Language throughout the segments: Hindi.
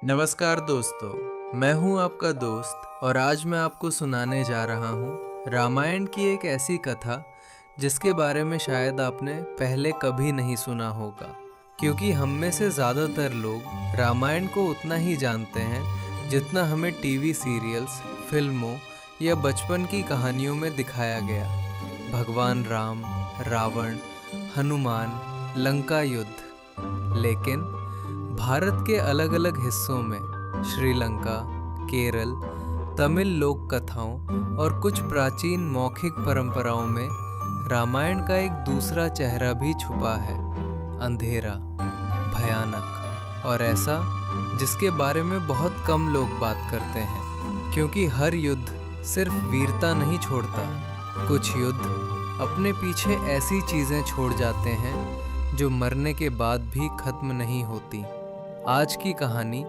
नमस्कार दोस्तों, मैं हूं आपका दोस्त और आज मैं आपको सुनाने जा रहा हूं रामायण की एक ऐसी कथा जिसके बारे में शायद आपने पहले कभी नहीं सुना होगा। क्योंकि हम में से ज़्यादातर लोग रामायण को उतना ही जानते हैं जितना हमें टीवी सीरियल्स, फिल्मों या बचपन की कहानियों में दिखाया गया। भगवान राम, रावण, हनुमान, लंका युद्ध। लेकिन भारत के अलग अलग हिस्सों में श्रीलंका, केरल, तमिल लोक कथाओं और कुछ प्राचीन मौखिक परंपराओं में रामायण का एक दूसरा चेहरा भी छुपा है। अंधेरा, भयानक और ऐसा जिसके बारे में बहुत कम लोग बात करते हैं। क्योंकि हर युद्ध सिर्फ वीरता नहीं छोड़ता, कुछ युद्ध अपने पीछे ऐसी चीज़ें छोड़ जाते हैं जो मरने के बाद भी खत्म नहीं होती। आज की कहानी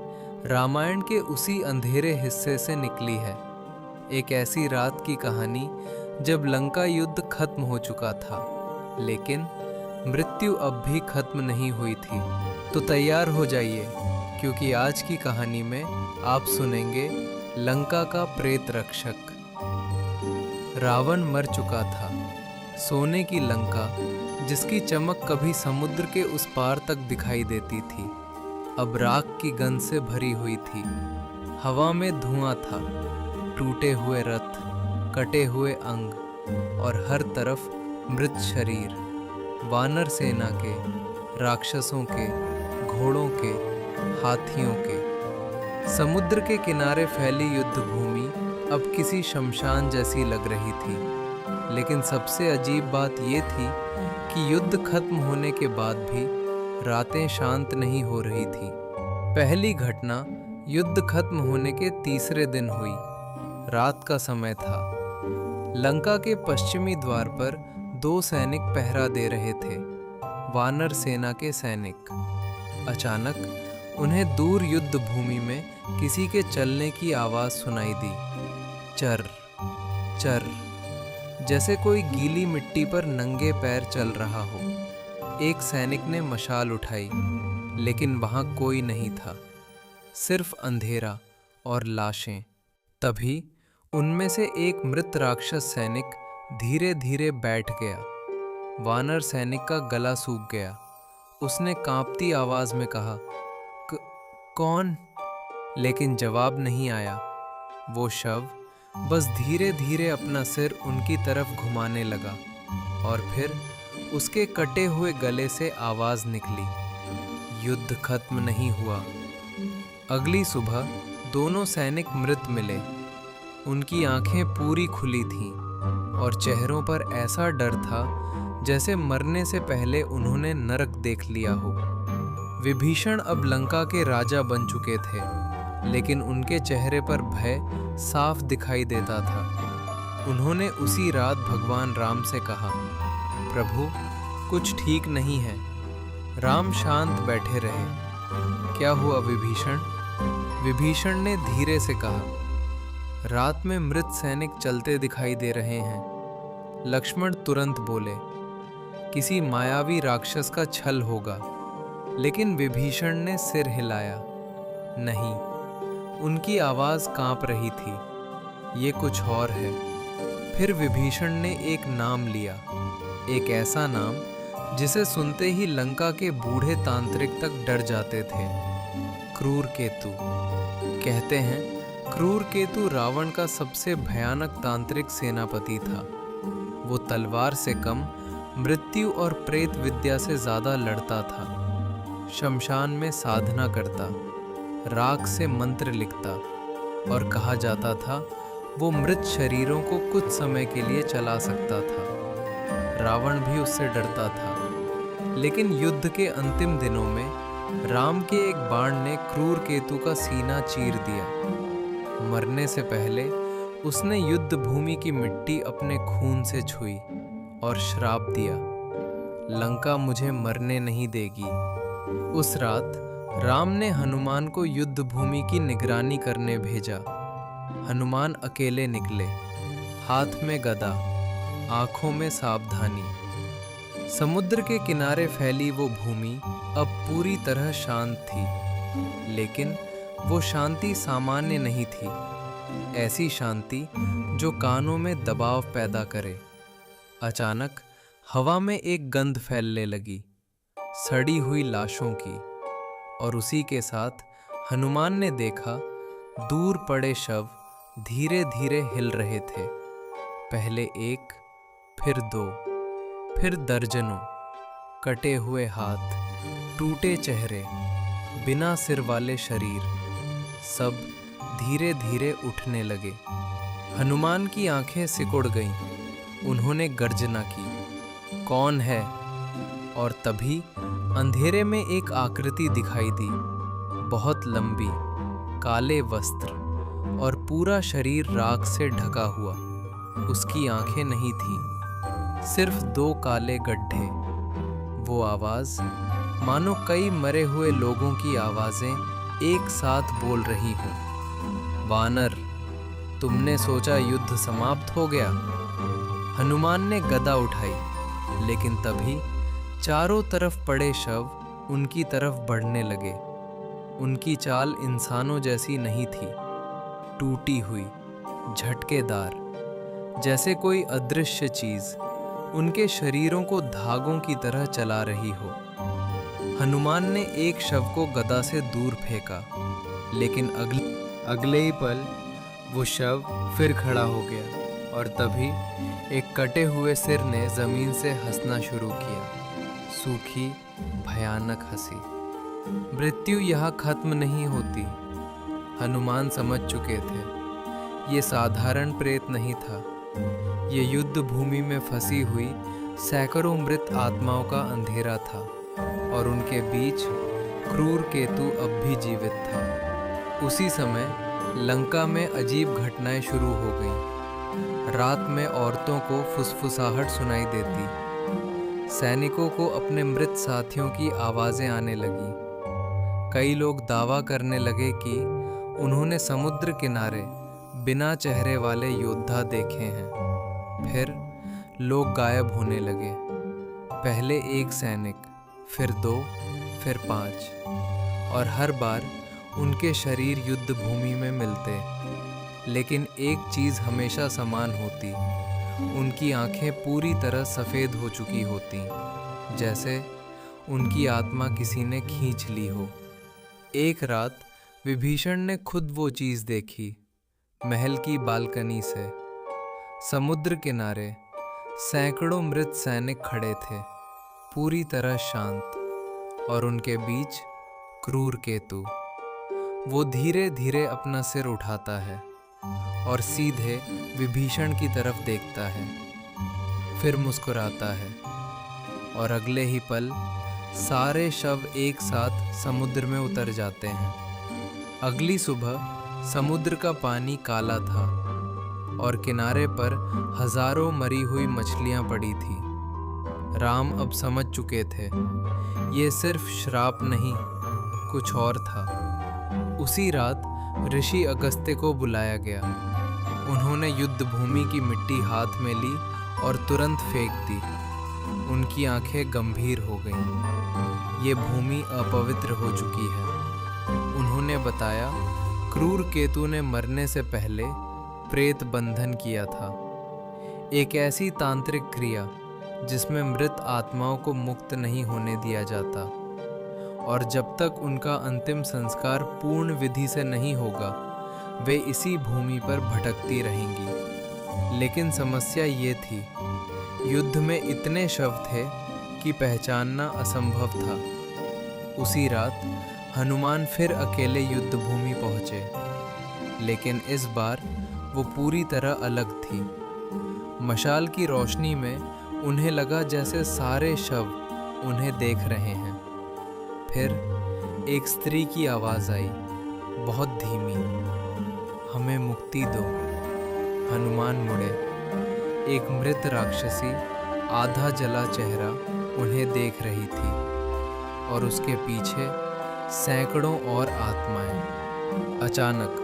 रामायण के उसी अंधेरे हिस्से से निकली है। एक ऐसी रात की कहानी जब लंका युद्ध खत्म हो चुका था, लेकिन मृत्यु अब भी खत्म नहीं हुई थी। तो तैयार हो जाइए, क्योंकि आज की कहानी में आप सुनेंगे लंका का प्रेत रक्षक। रावण मर चुका था। सोने की लंका, जिसकी चमक कभी समुद्र के उस पार तक दिखाई देती थी, अब राख की गंध से भरी हुई थी। हवा में धुआं था, टूटे हुए रथ, कटे हुए अंग और हर तरफ मृत शरीर। वानर सेना के, राक्षसों के, घोड़ों के, हाथियों के। समुद्र के किनारे फैली युद्ध भूमि अब किसी शमशान जैसी लग रही थी। लेकिन सबसे अजीब बात ये थी कि युद्ध खत्म होने के बाद भी रातें शांत नहीं हो रही थी। पहली घटना युद्ध खत्म होने के तीसरे दिन हुई। रात का समय था। लंका के पश्चिमी द्वार पर दो सैनिक पहरा दे रहे थे, वानर सेना के सैनिक। अचानक उन्हें दूर युद्ध भूमि में किसी के चलने की आवाज़ सुनाई दी। चर चर, जैसे कोई गीली मिट्टी पर नंगे पैर चल रहा हो। एक सैनिक ने मशाल उठाई, लेकिन वहां कोई नहीं था, सिर्फ अंधेरा और लाशें। तभी उनमें से एक मृत राक्षस सैनिक धीरे धीरे बैठ गया। वानर सैनिक का गला सूख गया। उसने कांपती आवाज में कहा, कौन? लेकिन जवाब नहीं आया। वो शव बस धीरे धीरे अपना सिर उनकी तरफ घुमाने लगा और फिर उसके कटे हुए गले से आवाज निकली, युद्ध खत्म नहीं हुआ। अगली सुबह दोनों सैनिक मृत मिले। उनकी आंखें पूरी खुली थीं और चेहरों पर ऐसा डर था जैसे मरने से पहले उन्होंने नरक देख लिया हो। विभीषण अब लंका के राजा बन चुके थे, लेकिन उनके चेहरे पर भय साफ दिखाई देता था। उन्होंने उसी रात भगवान राम से कहा, प्रभु, कुछ ठीक नहीं है। राम शांत बैठे रहे। क्या हुआ विभीषण? विभीषण ने धीरे से कहा, रात में मृत सैनिक चलते दिखाई दे रहे हैं। लक्ष्मण तुरंत बोले, किसी मायावी राक्षस का छल होगा। लेकिन विभीषण ने सिर हिलाया, नहीं। उनकी आवाज कांप रही थी, ये कुछ और है। फिर विभीषण ने एक नाम लिया, एक ऐसा नाम जिसे सुनते ही लंका के बूढ़े तांत्रिक तक डर जाते थे, क्रूर केतु। कहते हैं क्रूर केतु रावण का सबसे भयानक तांत्रिक सेनापति था। वो तलवार से कम मृत्यु और प्रेत विद्या से ज्यादा लड़ता था। शमशान में साधना करता, राख से मंत्र लिखता और कहा जाता था वो मृत शरीरों को कुछ समय के लिए चला सकता था। रावण भी उससे डरता था। लेकिन युद्ध के अंतिम दिनों में राम के एक बाण ने क्रूर केतु का सीना चीर दिया। मरने से पहले उसने युद्ध भूमि की मिट्टी अपने खून से छुई और श्राप दिया, लंका मुझे मरने नहीं देगी। उस रात राम ने हनुमान को युद्ध भूमि की निगरानी करने भेजा। हनुमान अकेले निकले, हाथ में गदा, आंखों में सावधानी। समुद्र के किनारे फैली वो भूमि अब पूरी तरह शांत थी, लेकिन वो शांति सामान्य नहीं थी, ऐसी शांति जो कानों में दबाव पैदा करे। अचानक हवा में एक गंध फैलने लगी, सड़ी हुई लाशों की, और उसी के साथ हनुमान ने देखा दूर पड़े शव धीरे धीरे हिल रहे थे। पहले एक, फिर दो, फिर दर्जनों, कटे हुए हाथ, टूटे चेहरे, बिना सिर वाले शरीर, सब धीरे धीरे उठने लगे। हनुमान की आंखें सिकुड़ गईं। उन्होंने गर्जना की, कौन है? और तभी अंधेरे में एक आकृति दिखाई दी, बहुत लंबी, काले वस्त्र और पूरा शरीर राख से ढका हुआ। उसकी आंखें नहीं थीं, सिर्फ दो काले गड्ढे। वो आवाज मानो कई मरे हुए लोगों की आवाजें एक साथ बोल रही हूँ। वानर, तुमने सोचा युद्ध समाप्त हो गया? हनुमान ने गदा उठाई, लेकिन तभी चारों तरफ पड़े शव उनकी तरफ बढ़ने लगे। उनकी चाल इंसानों जैसी नहीं थी, टूटी हुई, झटकेदार, जैसे कोई अदृश्य चीज उनके शरीरों को धागों की तरह चला रही हो। हनुमान ने एक शव को गदा से दूर फेंका, लेकिन अगले ही पल वो शव फिर खड़ा हो गया, और तभी एक कटे हुए सिर ने जमीन से हंसना शुरू किया, सूखी, भयानक हंसी। मृत्यु यहाँ खत्म नहीं होती। हनुमान समझ चुके थे, ये साधारण प्रेत नहीं था, ये युद्ध भूमि में फंसी हुई सैकड़ों मृत आत्माओं का अंधेरा था, और उनके बीच क्रूर केतु अब भी जीवित था। उसी समय लंका में अजीब घटनाएं शुरू हो गईं। रात में औरतों को फुसफुसाहट सुनाई देती, सैनिकों को अपने मृत साथियों की आवाजें आने लगी। कई लोग दावा करने लगे कि उन्होंने समुद्र किनारे बिना चेहरे वाले योद्धा देखे हैं। फिर लोग गायब होने लगे, पहले एक सैनिक, फिर दो, फिर 5, और हर बार उनके शरीर युद्ध भूमि में मिलते। लेकिन एक चीज़ हमेशा समान होती, उनकी आंखें पूरी तरह सफ़ेद हो चुकी होती, जैसे उनकी आत्मा किसी ने खींच ली हो। एक रात विभीषण ने खुद वो चीज़ देखी, महल की बालकनी से। समुद्र किनारे सैकड़ों मृत सैनिक खड़े थे, पूरी तरह शांत, और उनके बीच क्रूर केतु। वो धीरे धीरे अपना सिर उठाता है और सीधे विभीषण की तरफ देखता है, फिर मुस्कुराता है, और अगले ही पल सारे शव एक साथ समुद्र में उतर जाते हैं। अगली सुबह समुद्र का पानी काला था, और किनारे पर हजारों मरी हुई मछलियां पड़ी थी। राम अब समझ चुके थे, ये सिर्फ श्राप नहीं, कुछ और था। उसी रात ऋषि अगस्त्य को बुलाया गया। उन्होंने युद्ध भूमि की मिट्टी हाथ में ली और तुरंत फेंक दी। उनकी आंखें गंभीर हो गईं। ये भूमि अपवित्र हो चुकी है। उन्होंने बताया, क्रूर केतु ने मरने से पहले प्रेत बंधन किया था, एक ऐसी तांत्रिक क्रिया जिसमें मृत आत्माओं को मुक्त नहीं होने दिया जाता, और जब तक उनका अंतिम संस्कार पूर्ण विधि से नहीं होगा, वे इसी भूमि पर भटकती रहेंगी। लेकिन समस्या ये थी, युद्ध में इतने शव थे कि पहचानना असंभव था। उसी रात हनुमान फिर अकेले युद्ध भूमि पहुँचे, लेकिन इस बार वो पूरी तरह अलग थी। मशाल की रोशनी में उन्हें लगा जैसे सारे शव उन्हें देख रहे हैं। फिर एक स्त्री की आवाज़ आई, बहुत धीमी, हमें मुक्ति दो। हनुमान मुड़े। एक मृत राक्षसी, आधा जला चेहरा उन्हें देख रही थी, और उसके पीछे सैकड़ों और आत्माएं। अचानक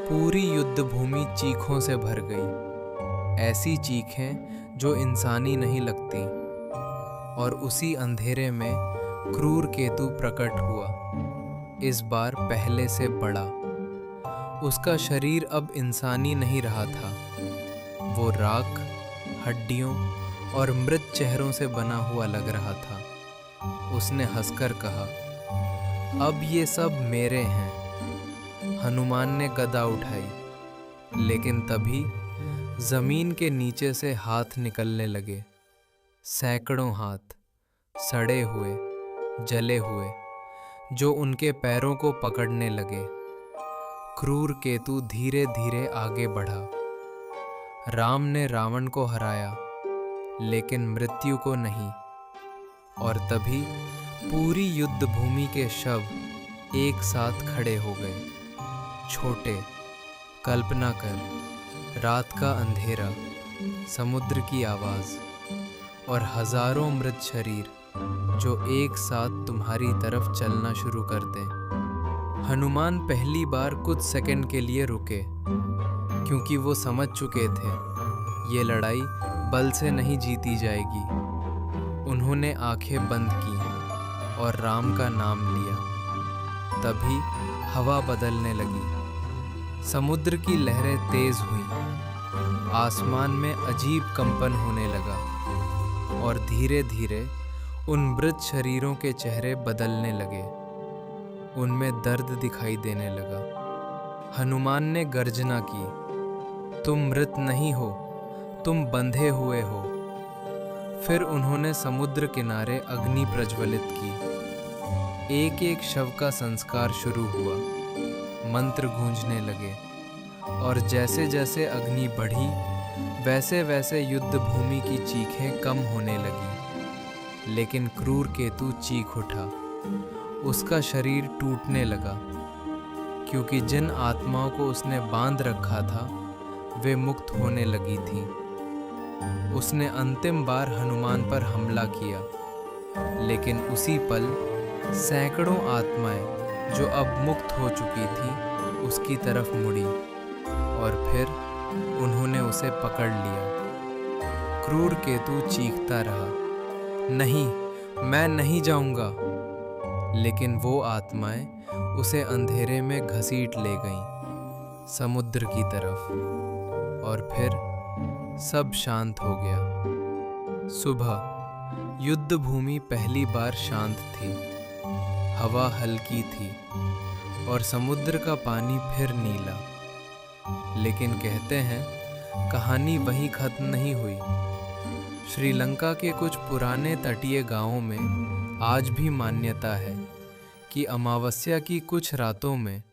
पूरी युद्ध भूमि चीखों से भर गई, ऐसी चीखें जो इंसानी नहीं लगती। और उसी अंधेरे में क्रूर केतु प्रकट हुआ, इस बार पहले से बड़ा, उसका शरीर अब इंसानी नहीं रहा था। वो राख, हड्डियों और मृत चेहरों से बना हुआ लग रहा था। उसने हंसकर कहा, अब ये सब मेरे हैं। हनुमान ने गदा उठाई, लेकिन तभी जमीन के नीचे से हाथ निकलने लगे। सैकड़ों हाथ, सड़े हुए, जले हुए, जो उनके पैरों को पकड़ने लगे। क्रूर केतु धीरे धीरे आगे बढ़ा। राम ने रावण को हराया, लेकिन मृत्यु को नहीं। और तभी पूरी युद्ध भूमि के शव एक साथ खड़े हो गए। छोटे, कल्पना कर, रात का अंधेरा, समुद्र की आवाज़ और हजारों मृत शरीर जो एक साथ तुम्हारी तरफ चलना शुरू कर दें। हनुमान पहली बार कुछ सेकंड के लिए रुके, क्योंकि वो समझ चुके थे ये लड़ाई बल से नहीं जीती जाएगी। उन्होंने आंखें बंद की और राम का नाम लिया। तभी हवा बदलने लगी। समुद्र की लहरें तेज हुईं। आसमान में अजीब कंपन होने लगा और धीरे धीरे उन मृत शरीरों के चेहरे बदलने लगे। उनमें दर्द दिखाई देने लगा। हनुमान ने गर्जना की, तुम मृत नहीं हो, तुम बंधे हुए हो। फिर उन्होंने समुद्र किनारे अग्नि प्रज्वलित की। एक एक शव का संस्कार शुरू हुआ। मंत्र गूंजने लगे और जैसे जैसे अग्नि बढ़ी, वैसे वैसे युद्ध भूमि की चीखें कम होने लगी। लेकिन क्रूर केतु चीख उठा। उसका शरीर टूटने लगा, क्योंकि जिन आत्माओं को उसने बांध रखा था वे मुक्त होने लगी थीं। उसने अंतिम बार हनुमान पर हमला किया, लेकिन उसी पल सैकड़ों आत्माएं जो अब मुक्त हो चुकी थीं उसकी तरफ मुड़ी और फिर उन्होंने उसे पकड़ लिया। क्रूर केतु चीखता रहा, नहीं, मैं नहीं जाऊंगा। लेकिन वो आत्माएं उसे अंधेरे में घसीट ले गईं, समुद्र की तरफ। और फिर सब शांत हो गया। सुबह युद्ध भूमि पहली बार शांत थी। हवा हल्की थी और समुद्र का पानी फिर नीला। लेकिन कहते हैं कहानी वहीं खत्म नहीं हुई। श्रीलंका के कुछ पुराने तटीय गांवों में आज भी मान्यता है कि अमावस्या की कुछ रातों में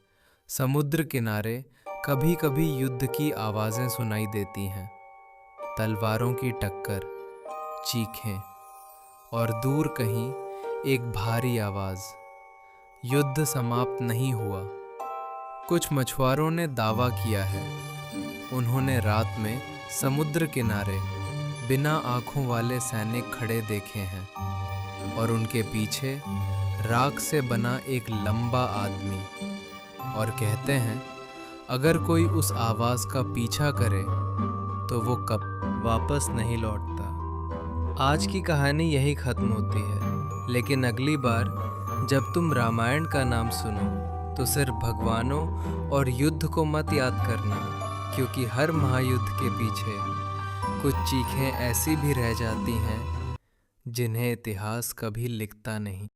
समुद्र किनारे कभी कभी युद्ध की आवाज़ें सुनाई देती हैं। तलवारों की टक्कर, चीखें और दूर कहीं एक भारी आवाज़। युद्ध समाप्त नहीं हुआ। कुछ मछुआरों ने दावा किया है उन्होंने रात में समुद्र किनारे बिना आँखों वाले सैनिक खड़े देखे हैं और उनके पीछे राख से बना एक लंबा आदमी। और कहते हैं अगर कोई उस आवाज़ का पीछा करे तो वो कब वापस नहीं लौटता। आज की कहानी यही ख़त्म होती है, लेकिन अगली बार जब तुम रामायण का नाम सुनो तो सिर्फ भगवानों और युद्ध को मत याद करना, क्योंकि हर महायुद्ध के पीछे कुछ चीखें ऐसी भी रह जाती हैं जिन्हें इतिहास कभी लिखता नहीं।